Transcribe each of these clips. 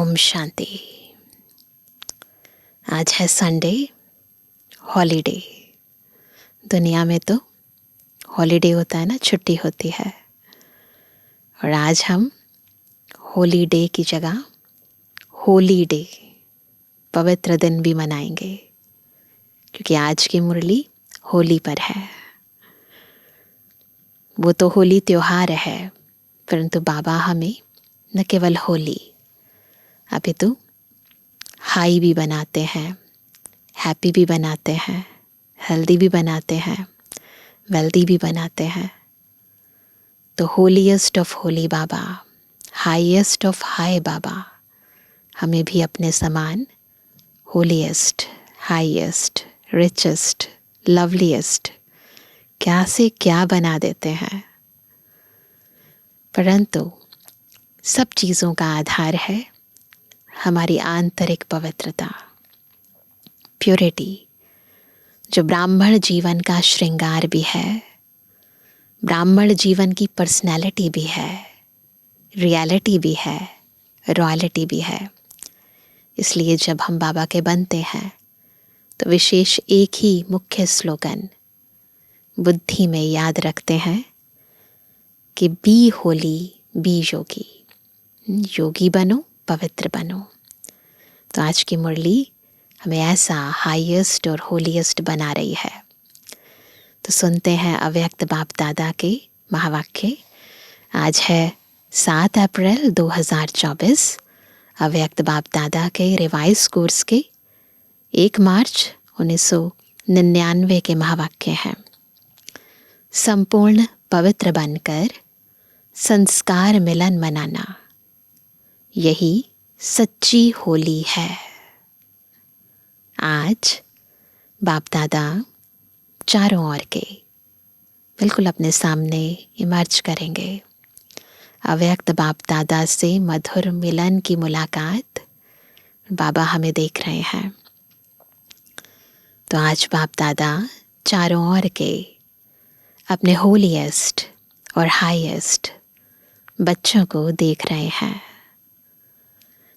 ओम शांति। आज है Sunday, holiday. दुनिया में तो हॉलीडे होता है ना, छुट्टी होती है। और आज हम होली डे की जगह होली डे, पवित्र दिन भी मनाएंगे, क्योंकि आज की मुरली होली पर है। वो तो होली त्योहार है, परंतु बाबा हमें न केवल होली, अभी तो हाई भी बनाते हैं, हैप्पी भी बनाते हैं, हेल्दी भी बनाते हैं, वेल्दी भी बनाते हैं। तो होलीएस्ट ऑफ होली बाबा, हाईएस्ट ऑफ हाई बाबा हमें भी अपने समान होलीएस्ट, हाईएस्ट, रिचेस्ट, लवलीएस्ट क्या से क्या बना देते हैं। परंतु सब चीज़ों का आधार है हमारी आंतरिक पवित्रता, प्योरिटी, जो ब्राह्मण जीवन का श्रृंगार भी है, ब्राह्मण जीवन की पर्सनैलिटी भी है, रियलिटी भी है, रॉयलिटी भी है। इसलिए जब हम बाबा के बनते हैं तो विशेष एक ही मुख्य स्लोगन बुद्धि में याद रखते हैं कि बी होली, बी योगी, योगी बनो, पवित्र बनो। तो आज की मुरली हमें ऐसा हाईएस्ट और होलीएस्ट बना रही है। तो सुनते हैं अव्यक्त बाप दादा के महावाक्य। आज है 7 अप्रैल 2024। अव्यक्त बाप दादा के रिवाइज कोर्स के 1 मार्च 1999 के महावाक्य हैं। संपूर्ण पवित्र बनकर संस्कार मिलन मनाना, यही सच्ची होली है। आज बाप दादा चारों ओर के बिल्कुल अपने सामने इमर्ज करेंगे। अव्यक्त बाप दादा से मधुर मिलन की मुलाकात बाबा हमें देख रहे हैं। तो आज बाप दादा चारों ओर के अपने होलीएस्ट और हाईएस्ट बच्चों को देख रहे हैं।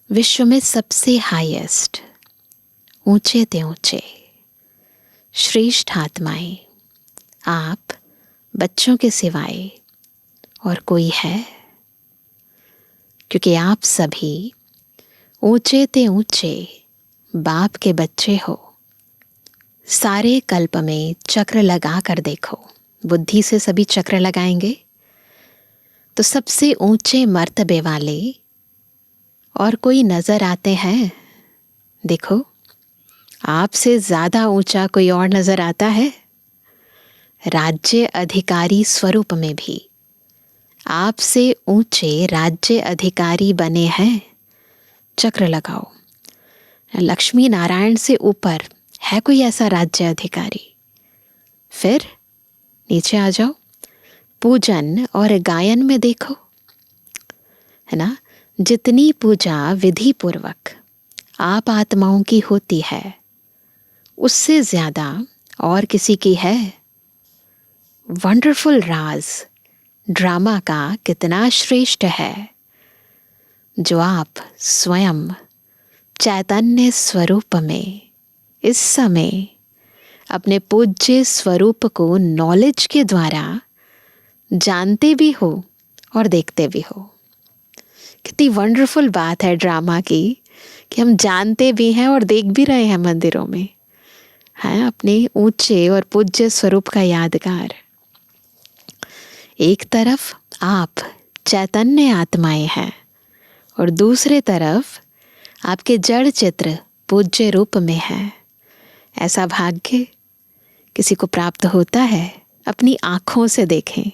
विश्व में सबसे हाईएस्ट, ऊंचे ते ऊंचे, श्रेष्ठ आत्माएं आप बच्चों के सिवाय और कोई है? क्योंकि आप सभी ऊंचे ते ऊंचे बाप के बच्चे हो। सारे कल्प में चक्र लगा कर देखो, बुद्धि से सभी चक्र लगाएंगे तो सबसे ऊंचे मर्तबे वाले और कोई नजर आते हैं? देखो, आपसे ज्यादा ऊंचा कोई और नजर आता है? राज्य अधिकारी स्वरूप में भी आपसे ऊंचे राज्य अधिकारी बने हैं। चक्र लगाओ। लक्ष्मी नारायण से ऊपर है कोई ऐसा राज्य अधिकारी? फिर नीचे आ जाओ, पूजन और गायन में देखो, है ना। जितनी पूजा विधि पूर्वक आप आत्माओं की होती है, उससे ज्यादा और किसी की है? वंडरफुल राज ड्रामा का कितना श्रेष्ठ है, जो आप स्वयं चैतन्य स्वरूप में इस समय अपने पूज्य स्वरूप को नॉलेज के द्वारा जानते भी हो और देखते भी हो। कितनी वंडरफुल बात है ड्रामा की कि हम जानते भी हैं और देख भी रहे हैं मंदिरों में, है अपने ऊंचे और पूज्य स्वरूप का यादगार। एक तरफ आप चैतन्य आत्माएं हैं और दूसरे तरफ आपके जड़ चित्र पूज्य रूप में है। ऐसा भाग्य किसी को प्राप्त होता है? अपनी आंखों से देखें,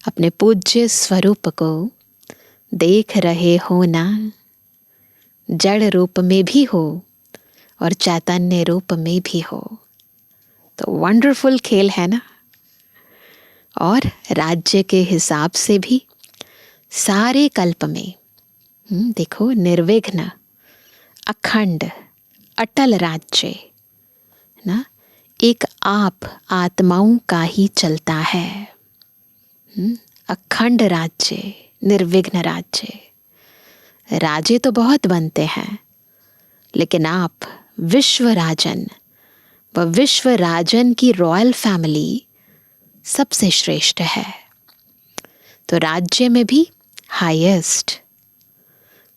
अपने पूज्य स्वरूप को देख रहे हो ना, जड़ रूप में भी हो और चैतन्य रूप में भी हो। तो वंडरफुल खेल है ना। और राज्य के हिसाब से भी सारे कल्प में देखो, निर्विघ्न, अखंड, अटल राज्य ना एक आप आत्माओं का ही चलता है। अखंड राज्य, निर्विघ्न राज्य, राजे तो बहुत बनते हैं, लेकिन आप विश्व राजन व विश्व राजन की रॉयल फैमिली सबसे श्रेष्ठ है। तो राज्य में भी हाईएस्ट,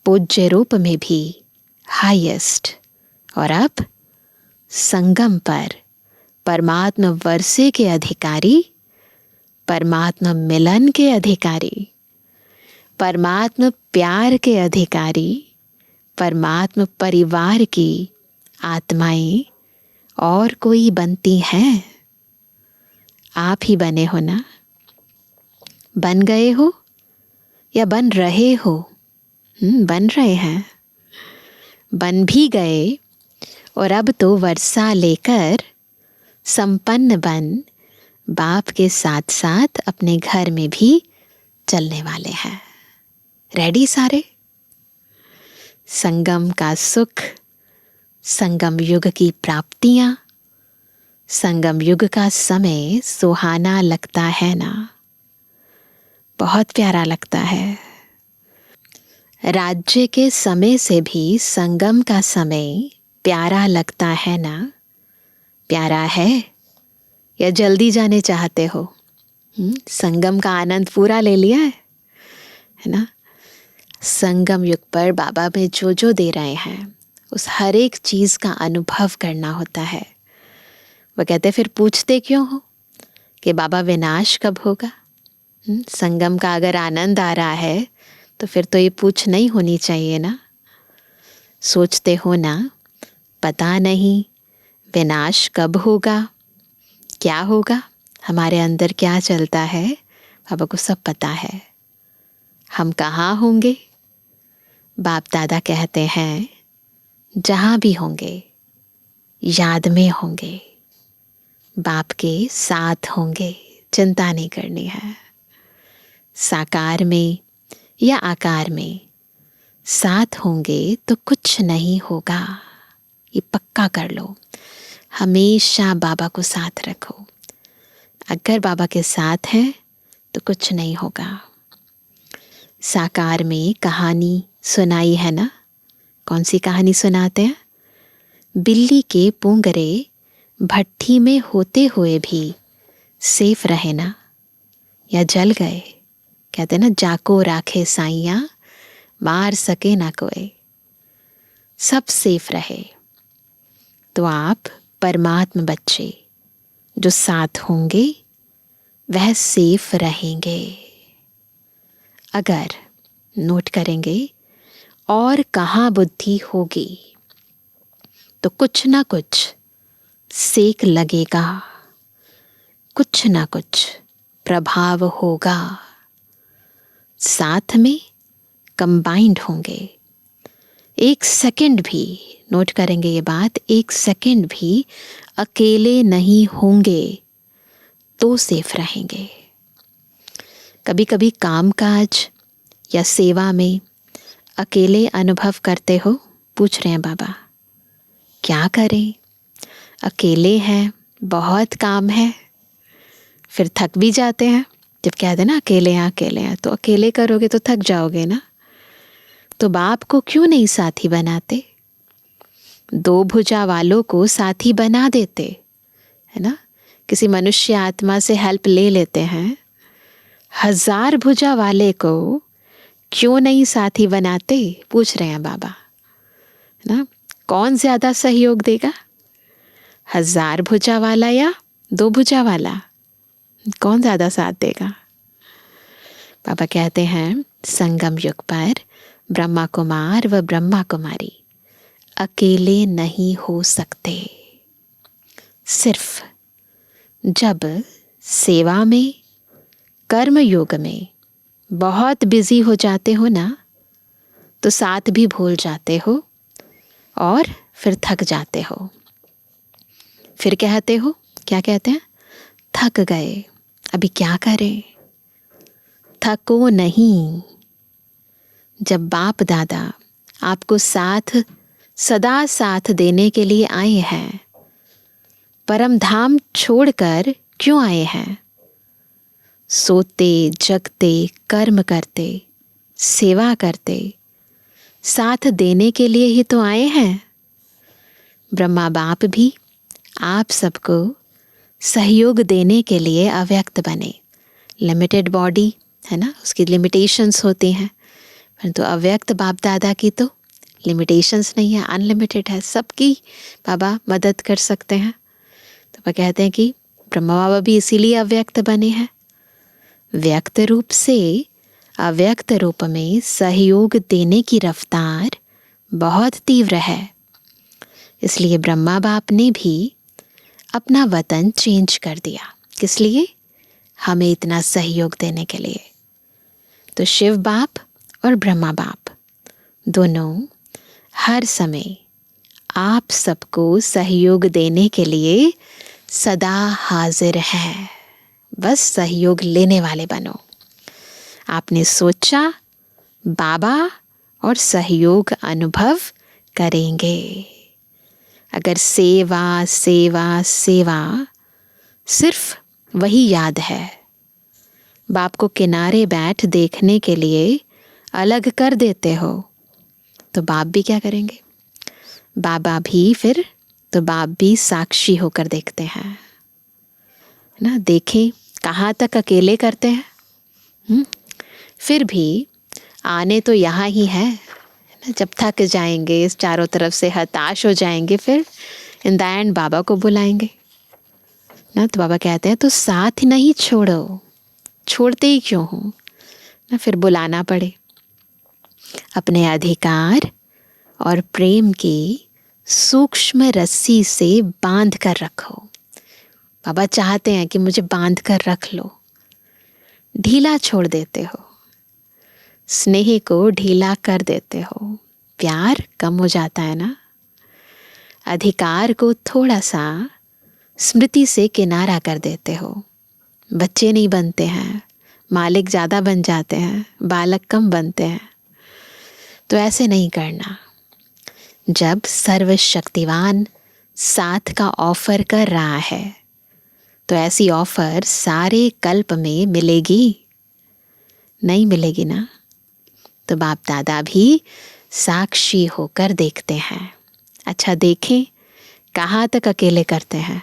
पूज्य रूप में भी हाईएस्ट, और अब संगम पर परमात्मा वर्षे के अधिकारी, परमात्मा मिलन के अधिकारी, परमात्मा प्यार के अधिकारी, परमात्मा परिवार की आत्माएं और कोई बनती हैं? आप ही बने हो ना? बन गए हो या बन रहे हो? बन रहे हैं, बन भी गए, और अब तो वर्षा लेकर संपन्न बन बाप के साथ साथ अपने घर में भी चलने वाले हैं। रेडी सारे? संगम का सुख, संगम युग की प्राप्तियां, संगम युग का समय सुहाना लगता है ना? बहुत प्यारा लगता है। राज्य के समय से भी संगम का समय प्यारा लगता है ना? प्यारा है या जल्दी जाने चाहते हो? संगम का आनंद पूरा ले लिया है ना? संगम युग पर बाबा में जो जो दे रहे हैं उस हर एक चीज़ का अनुभव करना होता है। वो कहते फिर पूछते क्यों हो कि बाबा विनाश कब होगा? संगम का अगर आनंद आ रहा है तो फिर तो ये पूछ नहीं होनी चाहिए ना। सोचते हो ना, पता नहीं विनाश कब होगा, क्या होगा, हमारे अंदर क्या चलता है, बाबा को सब पता है। हम कहाँ होंगे? बाप दादा कहते हैं जहाँ भी होंगे याद में होंगे, बाप के साथ होंगे, चिंता नहीं करनी है। साकार में या आकार में साथ होंगे तो कुछ नहीं होगा, ये पक्का कर लो। हमेशा बाबा को साथ रखो। अगर बाबा के साथ हैं तो कुछ नहीं होगा। साकार में कहानी सुनाई है ना? कौन सी कहानी सुनाते हैं? बिल्ली के पूंगरे भट्ठी में होते हुए भी सेफ रहे ना, या जल गए? कहते ना, जाको राखे साइया मार सके ना कोई। सब सेफ रहे। तो आप परमात्मा बच्चे जो साथ होंगे वह सेफ रहेंगे। अगर नोट करेंगे और कहाँ बुद्धि होगी तो कुछ ना कुछ सेक लगेगा, कुछ ना कुछ प्रभाव होगा। साथ में कंबाइंड होंगे। एक सेकंड भी, नोट करेंगे ये बात, एक सेकंड भी अकेले नहीं होंगे तो सेफ रहेंगे। कभी कभी कामकाज या सेवा में अकेले अनुभव करते हो? पूछ रहे हैं बाबा। क्या करें, अकेले हैं, बहुत काम है, फिर थक भी जाते हैं। जब कहते हैं ना अकेले हैं, तो अकेले करोगे तो थक जाओगे ना। तो बाप को क्यों नहीं साथी बनाते? दो भुजा वालों को साथी बना देते, है ना? किसी मनुष्य आत्मा से हेल्प ले लेते हैं। 1000 भुजा वाले को क्यों नहीं साथी बनाते? पूछ रहे हैं बाबा, है ना? कौन ज्यादा सहयोग देगा, 1000 भुजा वाला या 2 भुजा वाला? कौन ज्यादा साथ देगा? बाबा कहते हैं संगम युग पर ब्रह्मा कुमार व ब्रह्मा कुमारी अकेले नहीं हो सकते। सिर्फ जब सेवा में, कर्म योग में बहुत बिजी हो जाते हो ना, तो साथ भी भूल जाते हो और फिर थक जाते हो। फिर कहते हो, क्या कहते हैं? थक गए, अभी क्या करें? थको नहीं। जब बाप दादा आपको साथ, सदा साथ देने के लिए आए हैं, परम धाम छोड़कर क्यों आए हैं? सोते जगते कर्म करते, सेवा करते, साथ देने के लिए ही तो आए हैं। ब्रह्मा बाप भी आप सबको सहयोग देने के लिए अव्यक्त बने। लिमिटेड बॉडी है ना, उसकी लिमिटेशंस होती हैं, परंतु अव्यक्त बाप दादा की तो लिमिटेशंस नहीं है, अनलिमिटेड है। सबकी बाबा मदद कर सकते हैं। तो वह कहते हैं कि ब्रह्मा बाबा भी इसीलिए अव्यक्त बने हैं। व्यक्त रूप से अव्यक्त रूप में सहयोग देने की रफ्तार बहुत तीव्र है। इसलिए ब्रह्मा बाप ने भी अपना वतन चेंज कर दिया। किस लिए? हमें इतना सहयोग देने के लिए। तो शिव बाप और ब्रह्मा बाप दोनों हर समय आप सबको सहयोग देने के लिए सदा हाजिर हैं। बस सहयोग लेने वाले बनो। आपने सोचा, बाबा और सहयोग अनुभव करेंगे। अगर सेवा सेवा सेवा सिर्फ वही याद है, बाप को किनारे बैठ देखने के लिए अलग कर देते हो, तो बाप भी क्या करेंगे? बाबा भी फिर तो बाप भी साक्षी होकर देखते हैं ना। देखें कहाँ तक अकेले करते हैं। फिर भी आने तो यहाँ ही है ना। जब थक जाएंगे, इस चारों तरफ से हताश हो जाएंगे, फिर इन द एंड बाबा को बुलाएंगे ना। तो बाबा कहते हैं तो साथ नहीं छोड़ो, छोड़ते ही क्यों हो ना, फिर बुलाना पड़े। अपने अधिकार और प्रेम की सूक्ष्म रस्सी से बांध कर रखो। बाबा चाहते हैं कि मुझे बांध कर रख लो। ढीला छोड़ देते हो, स्नेह को ढीला कर देते हो, प्यार कम हो जाता है ना। अधिकार को थोड़ा सा स्मृति से किनारा कर देते हो। बच्चे नहीं बनते हैं, मालिक ज़्यादा बन जाते हैं, बालक कम बनते हैं। तो ऐसे नहीं करना। जब सर्वशक्तिवान साथ का ऑफर कर रहा है, तो ऐसी ऑफर सारे कल्प में मिलेगी? नहीं मिलेगी ना। तो बाप दादा भी साक्षी होकर देखते हैं। अच्छा देखें कहाँ तक अकेले करते हैं।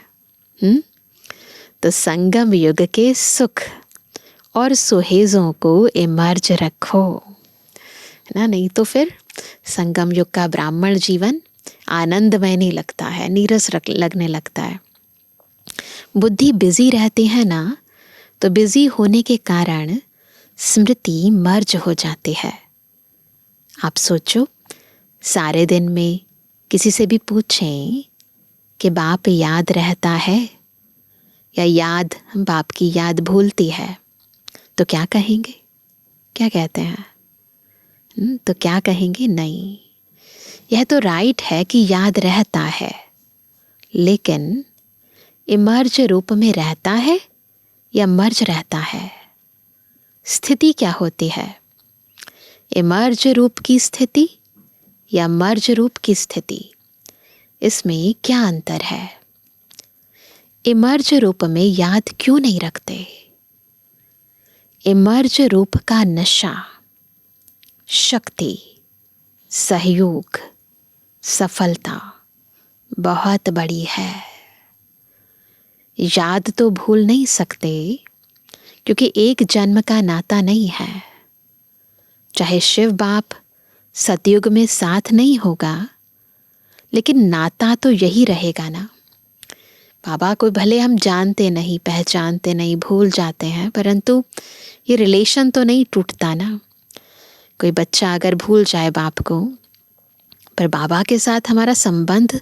तो संगम युग के सुख और सुहेजों को इमर्ज रखो ना। नहीं तो फिर संगम युग का ब्राह्मण जीवन आनंदमय नहीं लगता है, नीरस लगने लगता है। बुद्धि बिजी रहती है ना, तो बिजी होने के कारण स्मृति मर्ज हो जाती है। आप सोचो, सारे दिन में किसी से भी पूछें कि बाप याद रहता है या याद बाप की याद भूलती है, तो क्या कहेंगे? क्या कहते हैं? तो क्या कहेंगे? नहीं, यह तो राइट है कि याद रहता है, लेकिन इमर्ज रूप में रहता है या मर्ज रहता है? स्थिति क्या होती है? इमर्ज रूप की स्थिति या मर्ज रूप की स्थिति, इसमें क्या अंतर है? इमर्ज रूप में याद क्यों नहीं रखते? इमर्ज रूप का नशा, शक्ति, सहयोग, सफलता बहुत बड़ी है। याद तो भूल नहीं सकते, क्योंकि एक जन्म का नाता नहीं है। चाहे शिव बाप सतयुग में साथ नहीं होगा, लेकिन नाता तो यही रहेगा ना। बाबा को भले हम जानते नहीं, पहचानते नहीं, भूल जाते हैं, परंतु ये रिलेशन तो नहीं टूटता ना। कोई बच्चा अगर भूल जाए बाप को, पर बाबा के साथ हमारा संबंध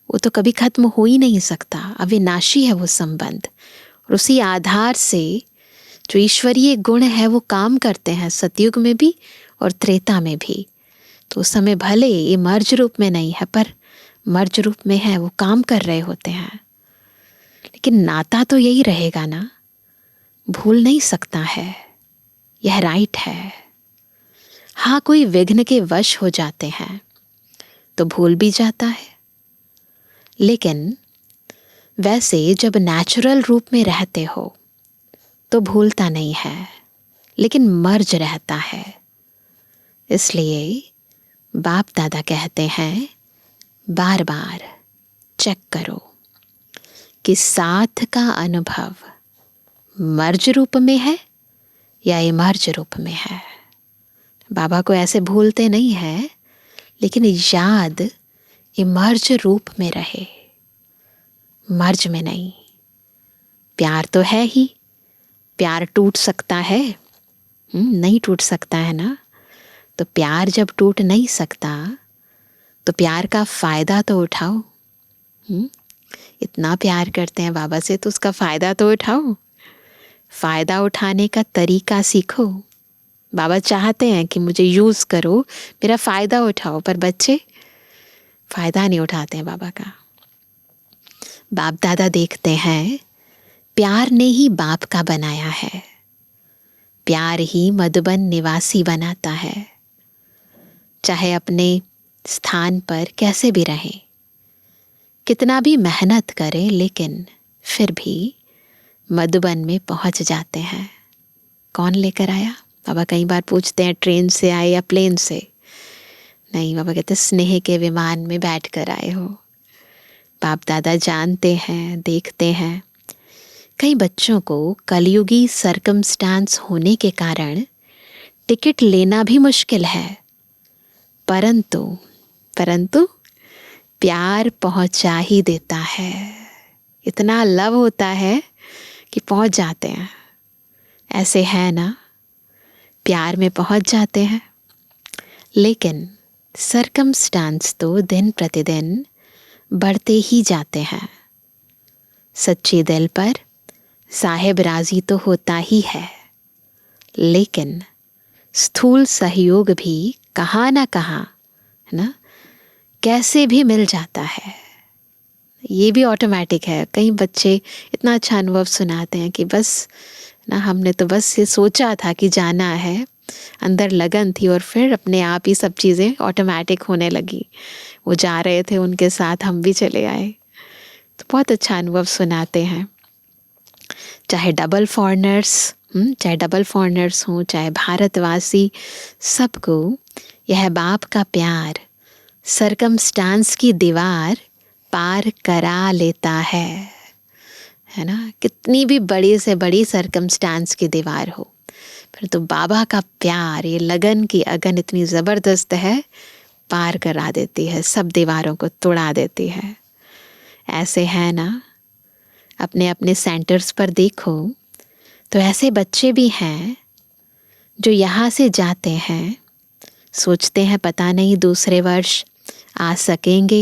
वो तो कभी खत्म हो ही नहीं सकता, अविनाशी है वो संबंध। और उसी आधार से जो ईश्वरीय गुण है वो काम करते हैं सतयुग में भी और त्रेता में भी। तो उस समय भले ये मर्ज रूप में नहीं है, पर मर्ज रूप में है, वो काम कर रहे होते हैं, लेकिन नाता तो यही रहेगा ना। भूल नहीं सकता है, यह राइट है। हाँ, कोई विघ्न के वश हो जाते हैं तो भूल भी जाता है, लेकिन वैसे जब नेचुरल रूप में रहते हो तो भूलता नहीं है, लेकिन मर्ज रहता है। इसलिए बाप दादा कहते हैं बार बार चेक करो कि साथ का अनुभव मर्ज रूप में है या इमर्ज रूप में है। बाबा को ऐसे भूलते नहीं है, लेकिन याद इमर्ज रूप में रहे, मर्ज में नहीं। प्यार तो है ही, प्यार टूट सकता है? नहीं टूट सकता है ना। तो प्यार जब टूट नहीं सकता तो प्यार का फायदा तो उठाओ। इतना प्यार करते हैं बाबा से तो उसका फायदा तो उठाओ। फायदा उठाने का तरीका सीखो। बाबा चाहते हैं कि मुझे यूज करो, मेरा फायदा उठाओ, पर बच्चे फायदा नहीं उठाते हैं बाबा का। बाप दादा देखते हैं प्यार ने ही बाप का बनाया है, प्यार ही मधुबन निवासी बनाता है। चाहे अपने स्थान पर कैसे भी रहें, कितना भी मेहनत करें, लेकिन फिर भी मधुबन में पहुंच जाते हैं। कौन लेकर आया? बाबा कई बार पूछते हैं ट्रेन से आए या प्लेन से? नहीं, बाबा कहते स्नेह के विमान में बैठ कर आए हो। बाप दादा जानते हैं, देखते हैं कई बच्चों को कलयुगी सर्कमस्टांस होने के कारण टिकट लेना भी मुश्किल है, परंतु प्यार पहुंचा ही देता है। इतना लव होता है कि पहुंच जाते हैं। ऐसे है ना, प्यार में पहुंच जाते हैं। लेकिन सर्कमस्टांस तो दिन प्रतिदिन बढ़ते ही जाते हैं। सच्चे दिल पर साहेब राजी तो होता ही है, लेकिन स्थूल सहयोग भी कहाँ ना कहाँ, है ना, कैसे भी मिल जाता है। ये भी ऑटोमेटिक है। कई बच्चे इतना अच्छा अनुभव सुनाते हैं कि बस ना, हमने तो बस ये सोचा था कि जाना है, अंदर लगन थी और फिर अपने आप ही सब चीज़ें ऑटोमेटिक होने लगी। वो जा रहे थे, उनके साथ हम भी चले आए। तो बहुत अच्छा अनुभव सुनाते हैं। चाहे डबल फॉरेनर्स हों, चाहे भारतवासी, सबको यह बाप का प्यार सर्कमस्टांस की दीवार पार करा लेता है ना। कितनी भी बड़ी से बड़ी सर्कमस्टांस की दीवार हो, परंतु बाबा का प्यार, ये लगन की अगन इतनी ज़बरदस्त है, पार करा देती है, सब दीवारों को तोड़ा देती है। ऐसे है ना, अपने अपने सेंटर्स पर देखो तो ऐसे बच्चे भी हैं जो यहाँ से जाते हैं, सोचते हैं पता नहीं दूसरे वर्ष आ सकेंगे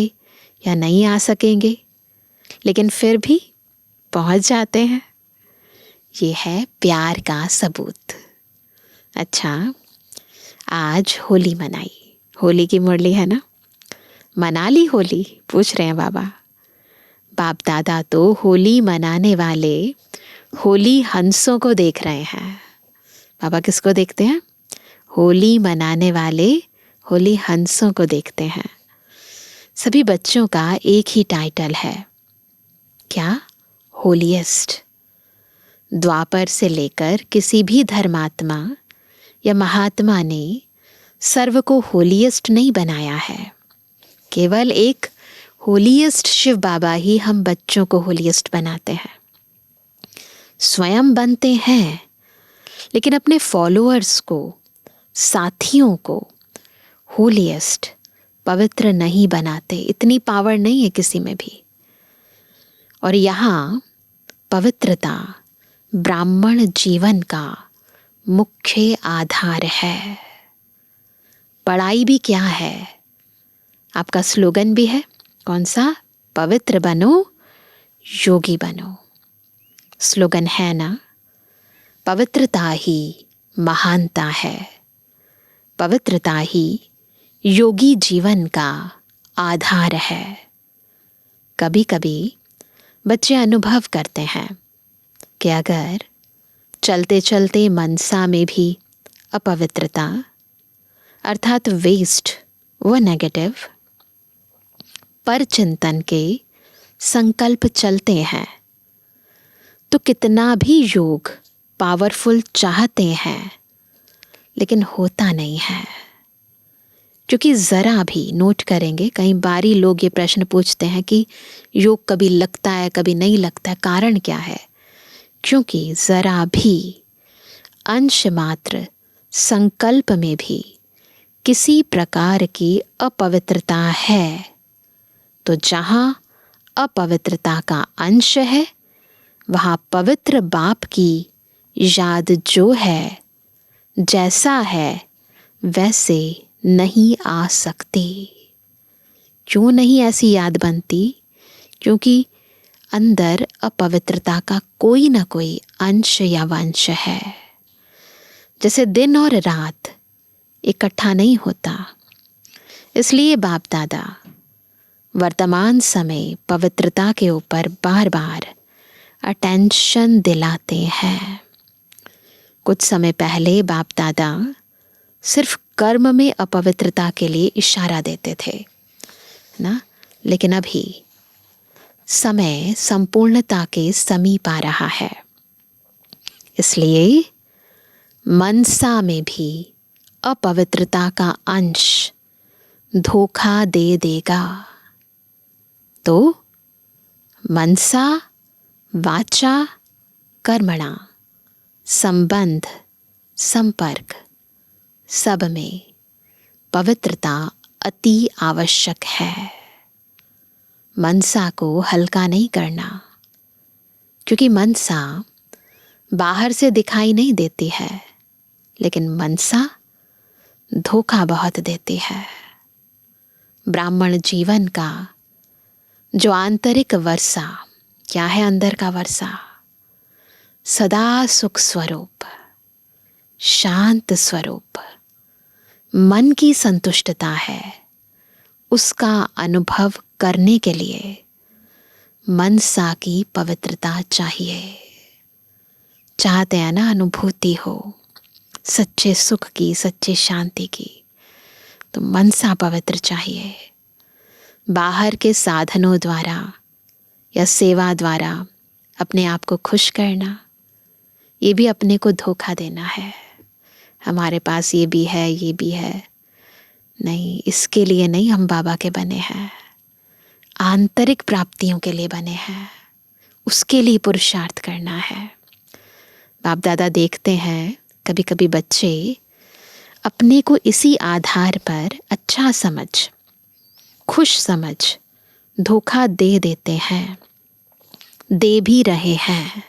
या नहीं आ सकेंगे, लेकिन फिर भी पहुँच जाते हैं। ये है प्यार का सबूत। अच्छा, आज होली मनाई, होली की मुरली है ना, मना ली होली? पूछ रहे हैं बाबा। बाप दादा तो होली मनाने वाले होली हंसों को देख रहे हैं। बाबा किसको देखते हैं? होली मनाने वाले होली हंसों को देखते हैं। सभी बच्चों का एक ही टाइटल है, क्या? होलीएस्ट। द्वापर से लेकर किसी भी धर्मात्मा या महात्मा ने सर्व को होलीएस्ट नहीं बनाया है। केवल एक होलीएस्ट शिव बाबा ही हम बच्चों को होलीएस्ट बनाते हैं। स्वयं बनते हैं, लेकिन अपने फॉलोअर्स को, साथियों को होलीएस्ट, पवित्र नहीं बनाते। इतनी पावर नहीं है किसी में भी। और यहाँ पवित्रता ब्राह्मण जीवन का मुख्य आधार है। पढ़ाई भी क्या है, आपका स्लोगन भी है। कौन सा? पवित्र बनो, योगी बनो। स्लोगन है ना। पवित्रता ही महानता है, पवित्रता ही योगी जीवन का आधार है। कभी कभी बच्चे अनुभव करते हैं कि अगर चलते चलते मनसा में भी अपवित्रता, अर्थात वेस्ट व नेगेटिव पर चिंतन के संकल्प चलते हैं, तो कितना भी योग पावरफुल चाहते हैं, लेकिन होता नहीं है। क्योंकि ज़रा भी नोट करेंगे, कई बारी लोग ये प्रश्न पूछते हैं कि योग कभी लगता है कभी नहीं लगता है, कारण क्या है? क्योंकि ज़रा भी अंश मात्र संकल्प में भी किसी प्रकार की अपवित्रता है, तो जहाँ अपवित्रता का अंश है वहाँ पवित्र बाप की याद जो है, जैसा है वैसे नहीं आ सकती। क्यों नहीं ऐसी याद बनती? क्योंकि अंदर अपवित्रता का कोई ना कोई अंश या वंश है। जैसे दिन और रात इकट्ठा नहीं होता, इसलिए बाप दादा वर्तमान समय पवित्रता के ऊपर बार बार अटेंशन दिलाते हैं। कुछ समय पहले बाप दादा सिर्फ कर्म में अपवित्रता के लिए इशारा देते थे ना, लेकिन अभी समय संपूर्णता के समीप आ रहा है, इसलिए मनसा में भी अपवित्रता का अंश धोखा दे देगा। तो मनसा वाचा कर्मणा संबंध संपर्क सब में पवित्रता अति आवश्यक है। मनसा को हल्का नहीं करना, क्योंकि मनसा बाहर से दिखाई नहीं देती है, लेकिन मनसा धोखा बहुत देती है। ब्राह्मण जीवन का जो आंतरिक वर्षा, क्या है अंदर का वर्षा? सदा सुख स्वरूप, शांत स्वरूप, मन की संतुष्टता है। उसका अनुभव करने के लिए मनसा की पवित्रता चाहिए। चाहते हैं ना अनुभूति हो सच्चे सुख की, सच्चे शांति की, तो मनसा पवित्र चाहिए। बाहर के साधनों द्वारा या सेवा द्वारा अपने आप को खुश करना, ये भी अपने को धोखा देना है। हमारे पास ये भी है, ये भी है, नहीं, इसके लिए नहीं हम बाबा के बने हैं। आंतरिक प्राप्तियों के लिए बने हैं, उसके लिए पुरुषार्थ करना है। बाप दादा देखते हैं कभी कभी बच्चे अपने को इसी आधार पर अच्छा समझ, खुश समझ धोखा दे देते हैं, दे भी रहे हैं।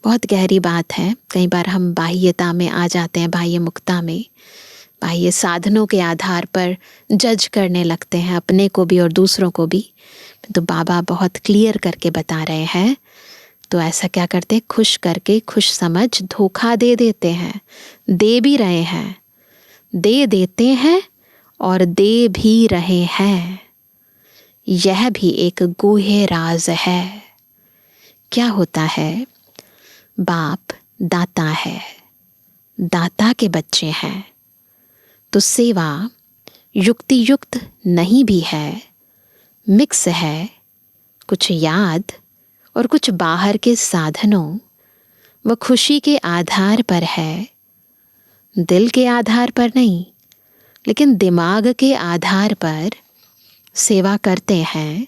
बहुत गहरी बात है। कई बार हम बाह्यता में आ जाते हैं, बाह्य मुक्ता में, बाह्य साधनों के आधार पर जज करने लगते हैं अपने को भी और दूसरों को भी। तो बाबा बहुत क्लियर करके बता रहे हैं, तो ऐसा क्या करते हैं? खुश करके, खुश समझ धोखा दे देते हैं, दे भी रहे हैं, दे देते हैं और दे भी रहे हैं। यह भी एक गूढ़ राज है। क्या होता है? बाप दाता है, दाता के बच्चे हैं, तो सेवा युक्ति युक्त नहीं भी है, मिक्स है। कुछ याद और कुछ बाहर के साधनों व खुशी के आधार पर है, दिल के आधार पर नहीं, लेकिन दिमाग के आधार पर सेवा करते हैं,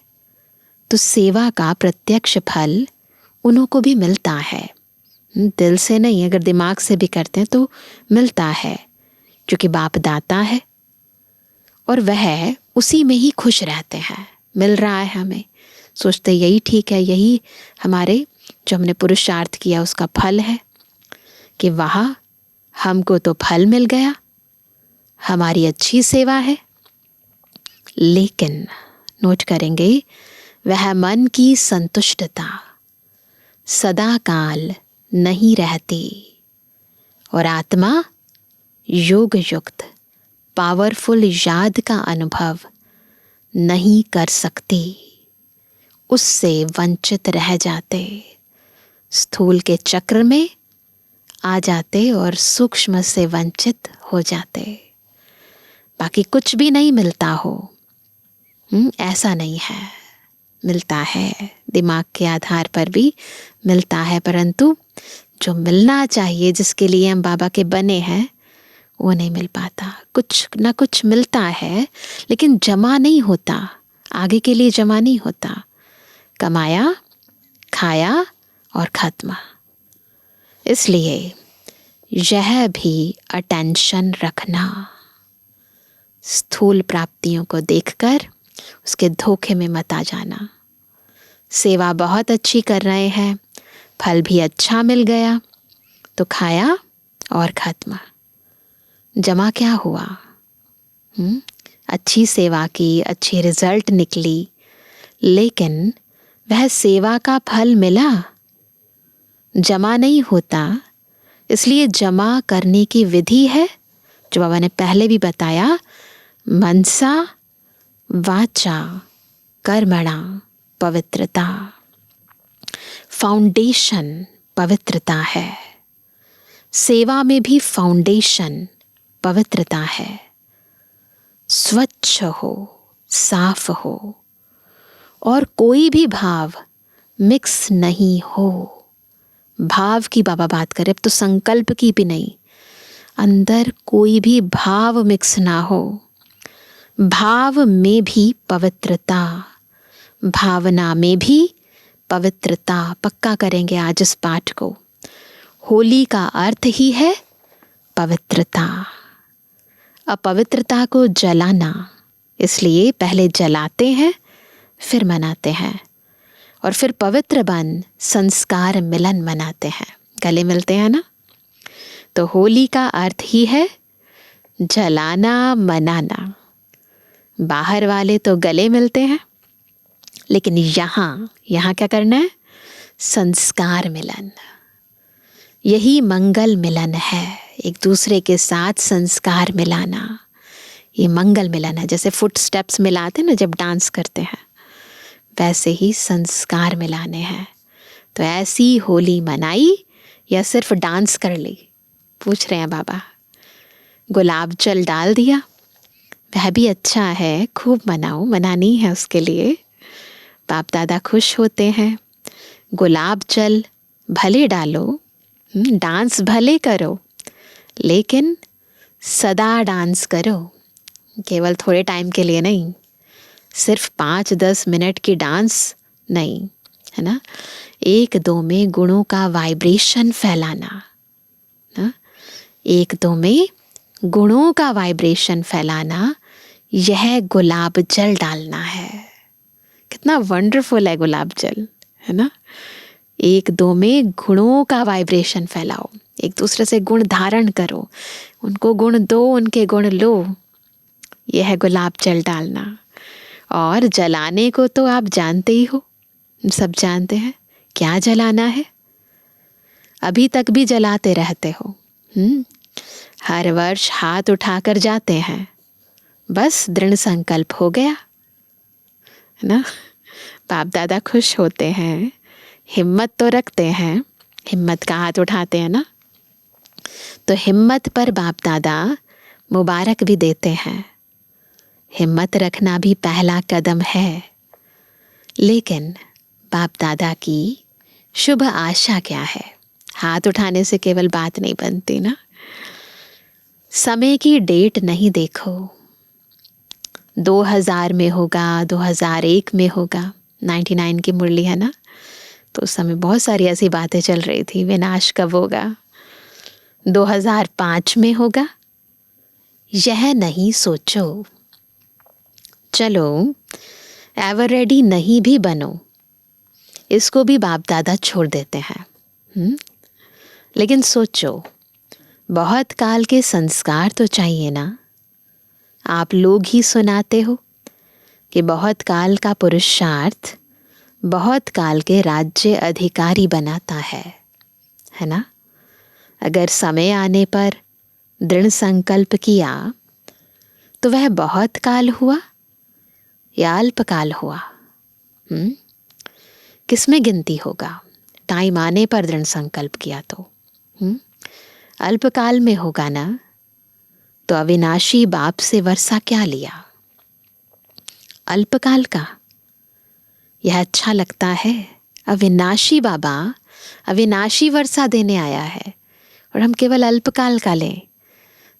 तो सेवा का प्रत्यक्ष फल उन्हों को भी मिलता है। दिल से नहीं, अगर दिमाग से भी करते हैं तो मिलता है, क्योंकि बाप दाता है और वह उसी में ही खुश रहते हैं। मिल रहा है हमें, सोचते यही ठीक है, यही हमारे जो हमने पुरुषार्थ किया उसका फल है, कि वहाँ हमको तो फल मिल गया, हमारी अच्छी सेवा है। लेकिन नोट करेंगे, वह मन की संतुष्टता सदा काल नहीं रहती और आत्मा योग युक्त पावरफुल याद का अनुभव नहीं कर सकती, उससे वंचित रह जाते, स्थूल के चक्र में आ जाते और सूक्ष्म से वंचित हो जाते। बाकी कुछ भी नहीं मिलता हो, ऐसा नहीं है, मिलता है, दिमाग के आधार पर भी मिलता है, परंतु जो मिलना चाहिए, जिसके लिए हम बाबा के बने हैं, वो नहीं मिल पाता। कुछ ना कुछ मिलता है लेकिन जमा नहीं होता, आगे के लिए जमा नहीं होता। कमाया, खाया और खत्म। इसलिए यह भी अटेंशन रखना, स्थूल प्राप्तियों को देखकर उसके धोखे में मत आ जाना। सेवा बहुत अच्छी कर रहे हैं, फल भी अच्छा मिल गया तो खाया और खत्म। जमा क्या हुआ? अच्छी सेवा की, अच्छी रिजल्ट निकली, लेकिन वह सेवा का फल मिला? जमा नहीं होता। इसलिए जमा करने की विधि है जो बाबा ने पहले भी बताया, मनसा वाचा कर्मणा पवित्रता। फाउंडेशन पवित्रता है। सेवा में भी फाउंडेशन पवित्रता है। स्वच्छ हो, साफ हो और कोई भी भाव मिक्स नहीं हो। भाव की बाबा बात करें, अब तो संकल्प की भी नहीं। अंदर कोई भी भाव मिक्स ना हो। भाव में भी पवित्रता, भावना में भी पवित्रता। पक्का करेंगे आज इस पाठ को। होली का अर्थ ही है पवित्रता। अपवित्रता को जलाना, इसलिए पहले जलाते हैं फिर मनाते हैं और फिर पवित्र बन संस्कार मिलन मनाते हैं, गले मिलते हैं ना। तो होली का अर्थ ही है जलाना, मनाना। बाहर वाले तो गले मिलते हैं, लेकिन यहाँ क्या करना है? संस्कार मिलन। यही मंगल मिलन है, एक दूसरे के साथ संस्कार मिलाना, ये मंगल मिलन है। जैसे फुट स्टेप्स मिलाते हैं ना जब डांस करते हैं, वैसे ही संस्कार मिलाने हैं। तो ऐसी होली मनाई या सिर्फ डांस कर ली? पूछ रहे हैं बाबा। गुलाब जल डाल दिया, वह भी अच्छा है, खूब मनाओ, मनानी है उसके लिए। बाप दादा खुश होते हैं। गुलाब जल भले डालो, डांस भले करो, लेकिन सदा डांस करो, केवल थोड़े टाइम के लिए नहीं। सिर्फ 5-10 मिनट की डांस नहीं, है ना। 1-2 में गुणों का वाइब्रेशन फैलाना, ना? 1-2 में गुणों का वाइब्रेशन फैलाना, यह गुलाब जल डालना है। कितना वंडरफुल है गुलाब जल, है ना। 1-2 में गुणों का वाइब्रेशन फैलाओ, एक दूसरे से गुण धारण करो, उनको गुण दो, उनके गुण लो। यह है गुलाब जल डालना। और जलाने को तो आप जानते ही हो, सब जानते हैं क्या जलाना है। अभी तक भी जलाते रहते हो। हर वर्ष हाथ उठाकर जाते हैं, बस दृढ़ संकल्प हो गया, है ना। बाप दादा खुश होते हैं, हिम्मत तो रखते हैं, हिम्मत का हाथ उठाते हैं ना। तो हिम्मत पर बाप दादा मुबारक भी देते हैं। हिम्मत रखना भी पहला कदम है, लेकिन बाप दादा की शुभ आशा क्या है? हाथ उठाने से केवल बात नहीं बनती ना। समय की डेट नहीं देखो, 2000 में होगा, 2001 में होगा। 99 की मुरली है ना, तो उस समय बहुत सारी ऐसी बातें चल रही थी, विनाश कब होगा, 2005 में होगा, यह नहीं सोचो। चलो एवर रेडी नहीं भी बनो, इसको भी बाप दादा छोड़ देते हैं। लेकिन सोचो, बहुत काल के संस्कार तो चाहिए ना। आप लोग ही सुनाते हो कि बहुत काल का पुरुषार्थ बहुत काल के राज्य अधिकारी बनाता है ना। अगर समय आने पर दृढ़ संकल्प किया तो वह बहुत काल हुआ या अल्पकाल हुआ? किसमें गिनती होगा? टाइम आने पर दृढ़ संकल्प किया तो अल्पकाल में होगा ना। तो अविनाशी बाप से वर्षा क्या लिया? अल्पकाल का। यह अच्छा लगता है? अविनाशी बाबा अविनाशी वर्षा देने आया है और हम केवल अल्पकाल का लें।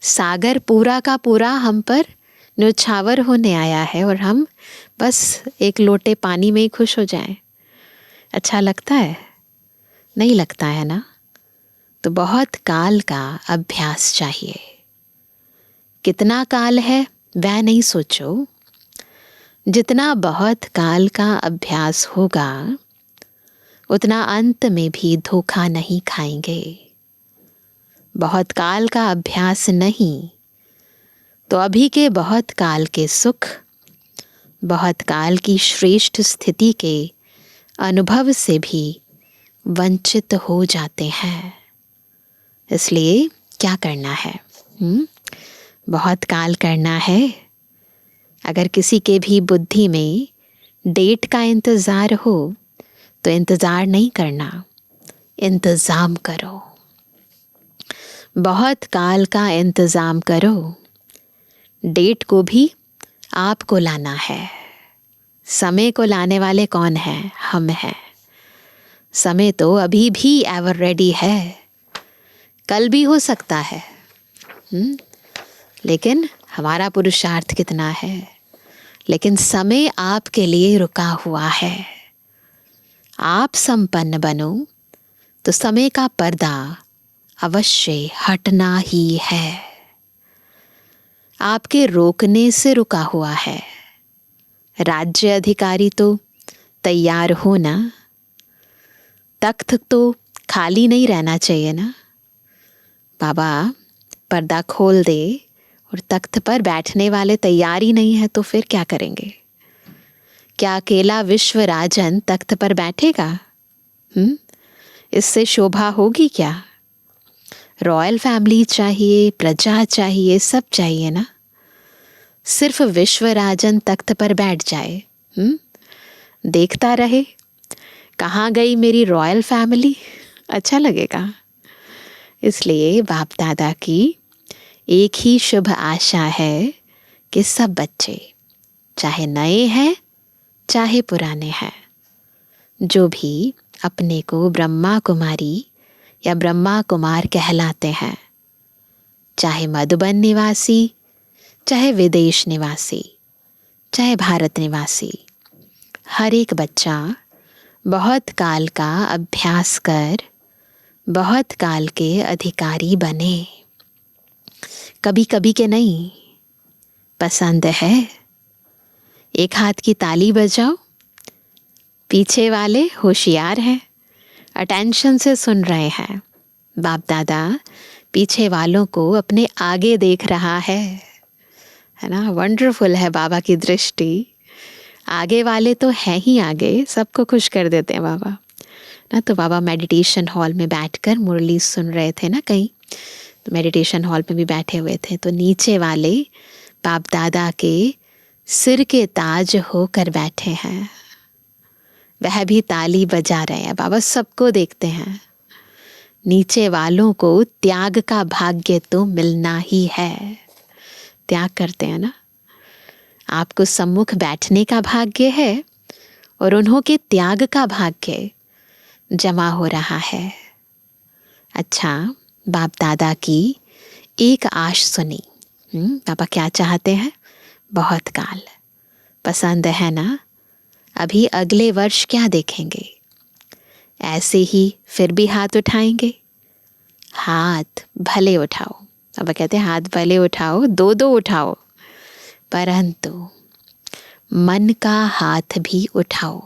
सागर पूरा का पूरा हम पर न्योछावर होने आया है और हम बस एक लोटे पानी में ही खुश हो जाएं। अच्छा लगता है? नहीं लगता है ना? तो बहुत काल का अभ्यास चाहिए। कितना काल है वह नहीं सोचो, जितना बहुत काल का अभ्यास होगा उतना अंत में भी धोखा नहीं खाएंगे। बहुत काल का अभ्यास नहीं तो अभी के बहुत काल के सुख, बहुत काल की श्रेष्ठ स्थिति के अनुभव से भी वंचित हो जाते हैं। इसलिए क्या करना है? बहुत काल करना है। अगर किसी के भी बुद्धि में डेट का इंतज़ार हो तो इंतज़ार नहीं करना, इंतज़ाम करो। बहुत काल का इंतज़ाम करो। डेट को भी आपको लाना है। समय को लाने वाले कौन हैं? हम हैं। समय तो अभी भी एवर रेडी है, कल भी हो सकता है। लेकिन हमारा पुरुषार्थ कितना है? लेकिन समय आपके लिए रुका हुआ है। आप संपन्न बनो तो समय का पर्दा अवश्य हटना ही है। आपके रोकने से रुका हुआ है। राज्य अधिकारी तो तैयार हो ना, तख्त तो खाली नहीं रहना चाहिए ना। बाबा पर्दा खोल दे और तख्त पर बैठने वाले तैयार ही नहीं है तो फिर क्या करेंगे? क्या अकेला विश्व राजन तख्त पर बैठेगा? इससे शोभा होगी क्या? रॉयल फैमिली चाहिए, प्रजा चाहिए, सब चाहिए ना। सिर्फ विश्व राजन तख्त पर बैठ जाए, देखता रहे कहाँ गई मेरी रॉयल फैमिली, अच्छा लगेगा। इसलिए बाप दादा की एक ही शुभ आशा है कि सब बच्चे, चाहे नए हैं चाहे पुराने हैं, जो भी अपने को ब्रह्मा कुमारी या ब्रह्मा कुमार कहलाते हैं, चाहे मधुबन निवासी, चाहे विदेश निवासी, चाहे भारत निवासी, हर एक बच्चा बहुत काल का अभ्यास कर बहुत काल के अधिकारी बने। कभी कभी के नहीं, पसंद है? एक हाथ की ताली बजाओ। पीछे वाले होशियार हैं, अटेंशन से सुन रहे हैं। बाप दादा पीछे वालों को अपने आगे देख रहा है ना। वंडरफुल है बाबा की दृष्टि। आगे वाले तो हैं ही आगे, सबको खुश कर देते हैं बाबा ना। तो बाबा मेडिटेशन हॉल में बैठकर मुरली सुन रहे थे ना कहीं, तो मेडिटेशन हॉल में भी बैठे हुए थे, तो नीचे वाले बाप दादा के सिर के ताज होकर बैठे हैं। वह भी ताली बजा रहे हैं। बाबा सबको देखते हैं। नीचे वालों को त्याग का भाग्य तो मिलना ही है। त्याग करते हैं ना। आपको सम्मुख बैठने का भाग्य है और उन्हों के त्याग का भाग्य जमा हो रहा है। अच्छा, बाप दादा की एक आश सुनी। पापा क्या चाहते हैं? बहुत काल। पसंद है ना? अभी अगले वर्ष क्या देखेंगे? ऐसे ही फिर भी हाथ उठाएंगे? हाथ भले उठाओ। पापा कहते हैं हाथ भले उठाओ, दो दो उठाओ, परंतु मन का हाथ भी उठाओ।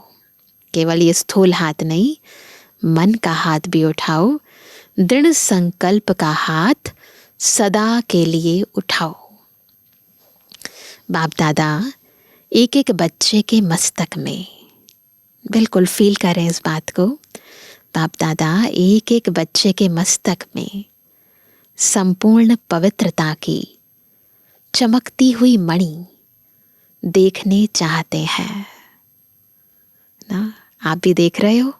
केवल ये स्थूल हाथ नहीं, मन का हाथ भी उठाओ। दृढ़ संकल्प का हाथ सदा के लिए उठाओ। बाप दादा एक एक बच्चे के मस्तक में, बिल्कुल फील करें इस बात को, बाप दादा एक एक बच्चे के मस्तक में संपूर्ण पवित्रता की चमकती हुई मणि देखने चाहते हैं ना। आप भी देख रहे हो?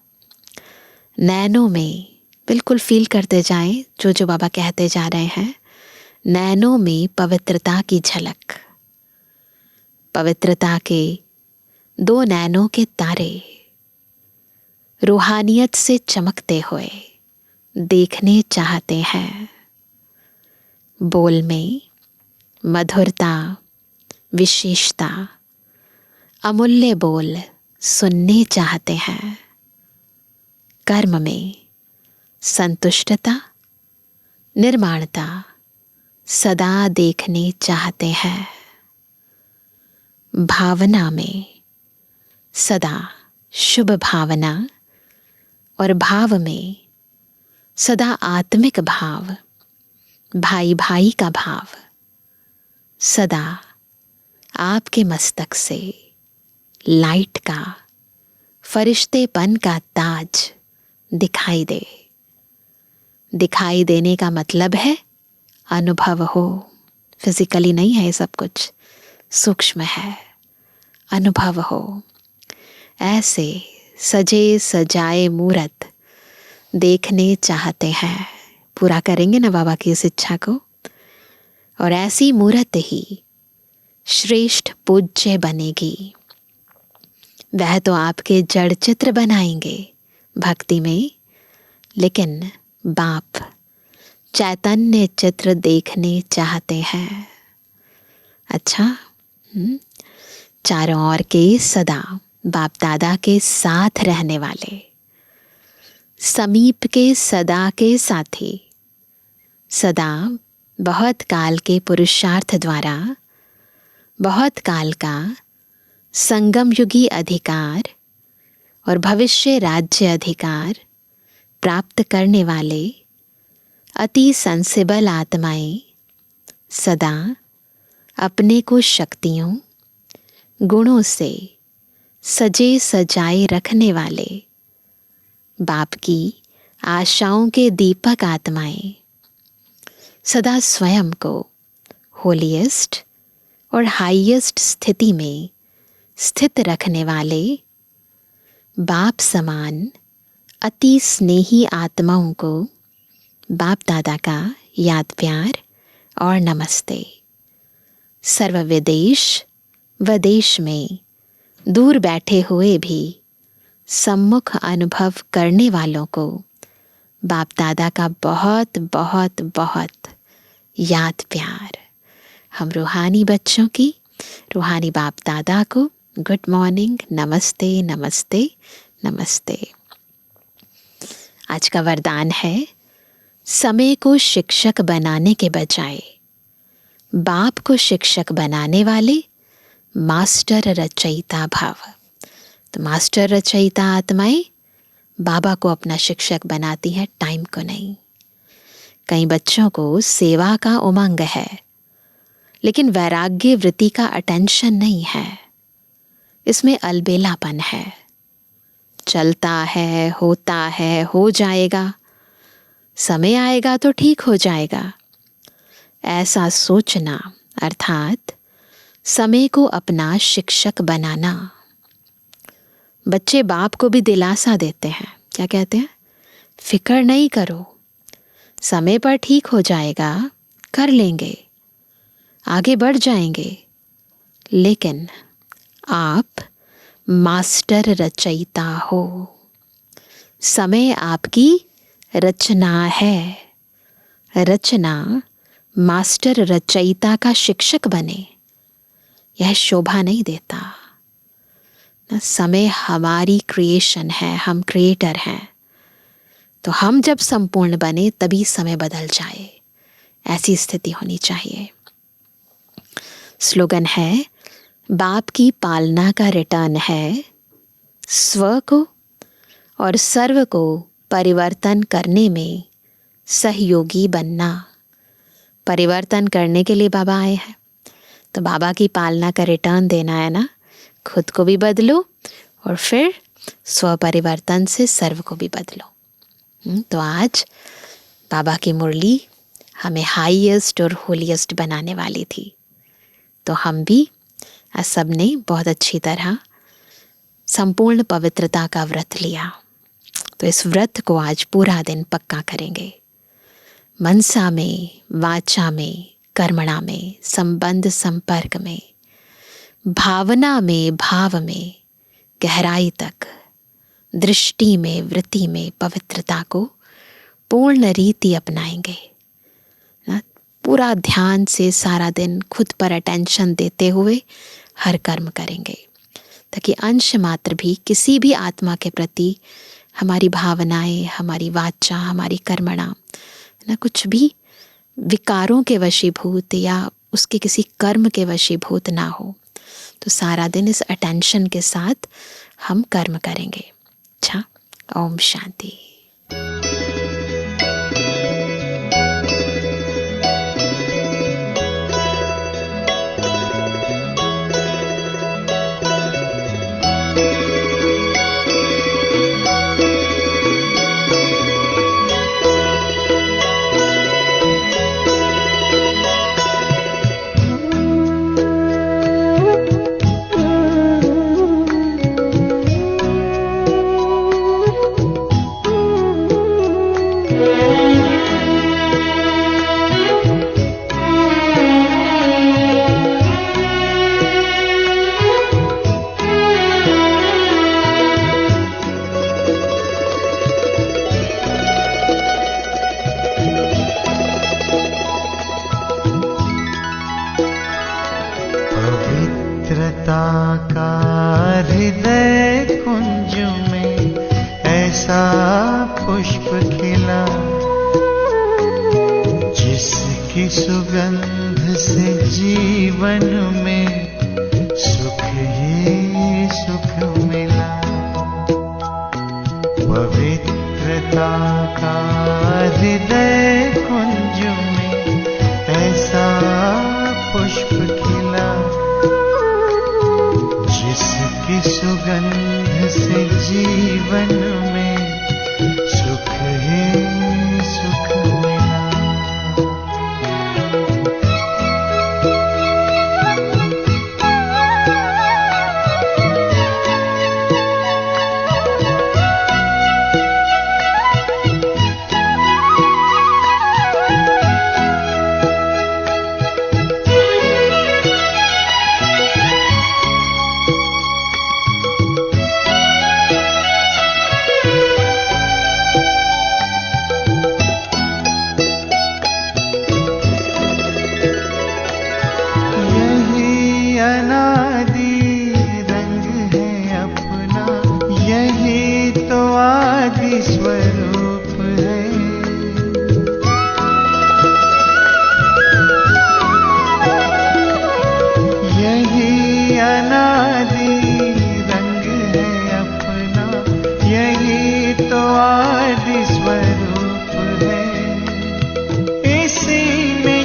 नैनों में बिल्कुल फील करते जाएं जो जो बाबा कहते जा रहे हैं। नैनों में पवित्रता की झलक, पवित्रता के दो नैनों के तारे रूहानियत से चमकते हुए देखने चाहते हैं। बोल में मधुरता, विशेषता, अमूल्य बोल सुनने चाहते हैं। कर्म में संतुष्टता, निर्माणता सदा देखने चाहते हैं। भावना में सदा शुभ भावना और भाव में सदा आत्मिक भाव, भाई भाई का भाव सदा आपके मस्तक से लाइट का, फरिश्तेपन का ताज दिखाई दे। दिखाई देने का मतलब है अनुभव हो। फिजिकली नहीं है ये सब कुछ, सूक्ष्म है। अनुभव हो। ऐसे सजे सजाए मूरत देखने चाहते हैं। पूरा करेंगे ना बाबा की इस इच्छा को। और ऐसी मूरत ही श्रेष्ठ पूज्य बनेगी। वह तो आपके जड़ चित्र बनाएंगे भक्ति में, लेकिन बाप चैतन्य चित्र देखने चाहते हैं। अच्छा, चारों ओर के सदा बाप दादा के साथ रहने वाले, समीप के सदा के साथी, सदा बहुत काल के पुरुषार्थ द्वारा बहुत काल का संगम युगी अधिकार और भविष्य राज्य अधिकार प्राप्त करने वाले अति सेंसिबल आत्माएं सदा अपने को शक्तियों, गुणों से सजे सजाए रखने वाले बाप की आशाओं के दीपक आत्माएं सदा स्वयं को होलीएस्ट और हाईएस्ट स्थिति में स्थित रखने वाले बाप समान अति स्नेही आत्माओं को बाप दादा का याद प्यार और नमस्ते। सर्व विदेश व देश में दूर बैठे हुए भी सम्मुख अनुभव करने वालों को बाप दादा का बहुत बहुत बहुत याद प्यार। हम रूहानी बच्चों की, रूहानी बाप दादा को गुड मॉर्निंग, नमस्ते नमस्ते नमस्ते। आज का वरदान है, समय को शिक्षक बनाने के बजाय बाप को शिक्षक बनाने वाले मास्टर रचयिता भाव। तो मास्टर रचयिता आत्माएं बाबा को अपना शिक्षक बनाती है, टाइम को नहीं। कई बच्चों को सेवा का उमंग है, लेकिन वैराग्य वृत्ति का अटेंशन नहीं है। इसमें अलबेलापन है। चलता है, होता है, हो जाएगा, समय आएगा तो ठीक हो जाएगा, ऐसा सोचना अर्थात समय को अपना शिक्षक बनाना। बच्चे बाप को भी दिलासा देते हैं, क्या कहते हैं? फिक्र नहीं करो, समय पर ठीक हो जाएगा, कर लेंगे, आगे बढ़ जाएंगे। लेकिन आप मास्टर रचयिता हो। समय आपकी रचना है। रचना मास्टर रचयिता का शिक्षक बने, यह शोभा नहीं देता। समय हमारी क्रिएशन है, हम क्रिएटर हैं। तो हम जब संपूर्ण बने तभी समय बदल जाए, ऐसी स्थिति होनी चाहिए। स्लोगन है, बाप की पालना का रिटर्न है स्व को और सर्व को परिवर्तन करने में सहयोगी बनना। परिवर्तन करने के लिए बाबा आए हैं, तो बाबा की पालना का रिटर्न देना है ना। खुद को भी बदलो और फिर स्व परिवर्तन से सर्व को भी बदलो। तो आज बाबा की मुरली हमें हाईएस्ट और होलीएस्ट बनाने वाली थी। तो हम भी आज सब ने बहुत अच्छी तरह संपूर्ण पवित्रता का व्रत लिया। तो इस व्रत को आज पूरा दिन पक्का करेंगे। मनसा में, वाचा में, कर्मणा में, संबंध संपर्क में, भावना में, भाव में, गहराई तक, दृष्टि में, वृत्ति में पवित्रता को पूर्ण रीति अपनाएंगे। पूरा ध्यान से सारा दिन खुद पर अटेंशन देते हुए हर कर्म करेंगे, ताकि अंश मात्र भी किसी भी आत्मा के प्रति हमारी भावनाएं, हमारी वाचा, हमारी कर्मणा ना कुछ भी विकारों के वशीभूत या उसके किसी कर्म के वशीभूत ना हो। तो सारा दिन इस अटेंशन के साथ हम कर्म करेंगे। अच्छा, ओम शांति। पवित्रता का हृदय कुंज में ऐसा पुष्प खिला, जिसकी सुगंध से जीवन में सुख ही सुख मिला। पवित्रता का हृदय कुंज में ऐसा पुष्प खिला, जिसकी सुगंध से जीवन में सुख ही सुख मिला।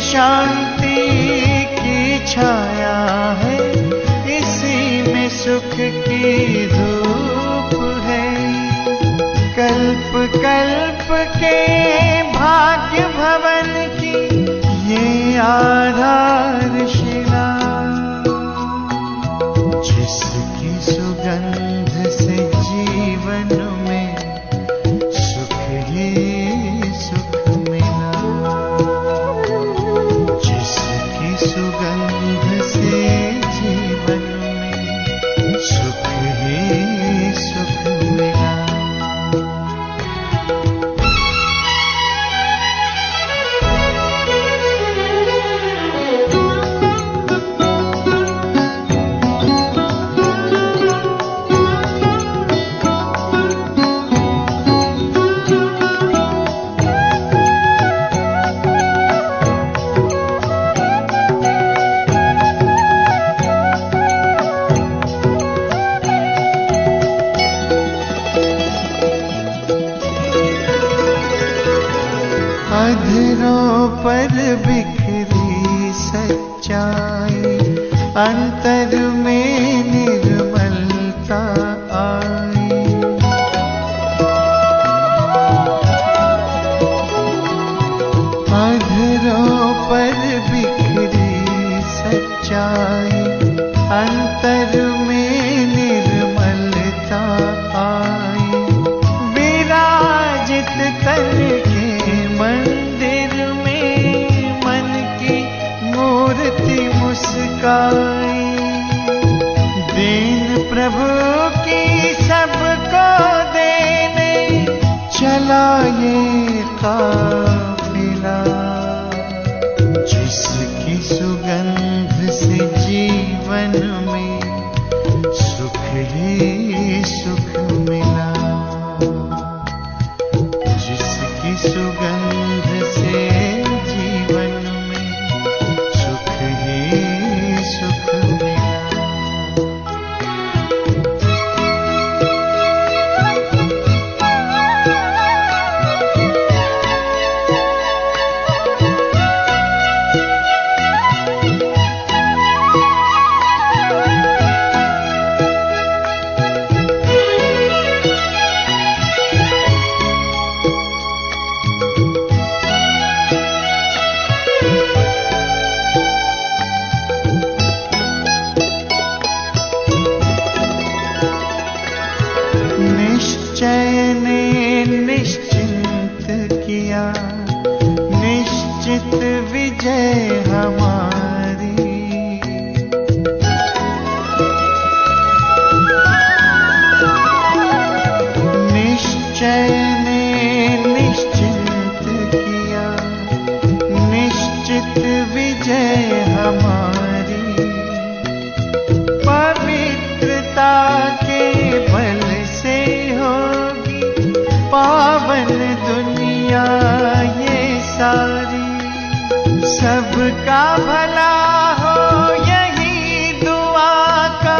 शांति की छाया है, इसी में सुख की धूप है। कल्प कल्प के भाग्य भवन की ये आधारशिला, जिसकी सुगंध से जीवन में सुख ही सुख मिला। सुगंध से जीवन में सुख ही सुख मिला। अधरों पर बिखरी सच्चाई, अंतर में निर्मलता आई। अधरों पर बिखरी सच्चाई, अंतर में निर्मलता आई। विराजित तन मंदिर में मन की मूर्ति मुस्काई। दीन प्रभु की सबको देने चला ये काफिला, पावन दुनिया ये सारी, सबका भला हो यही दुआ का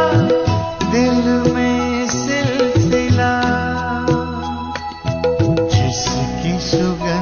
दिल में सिलसिला। जिसकी सुगंध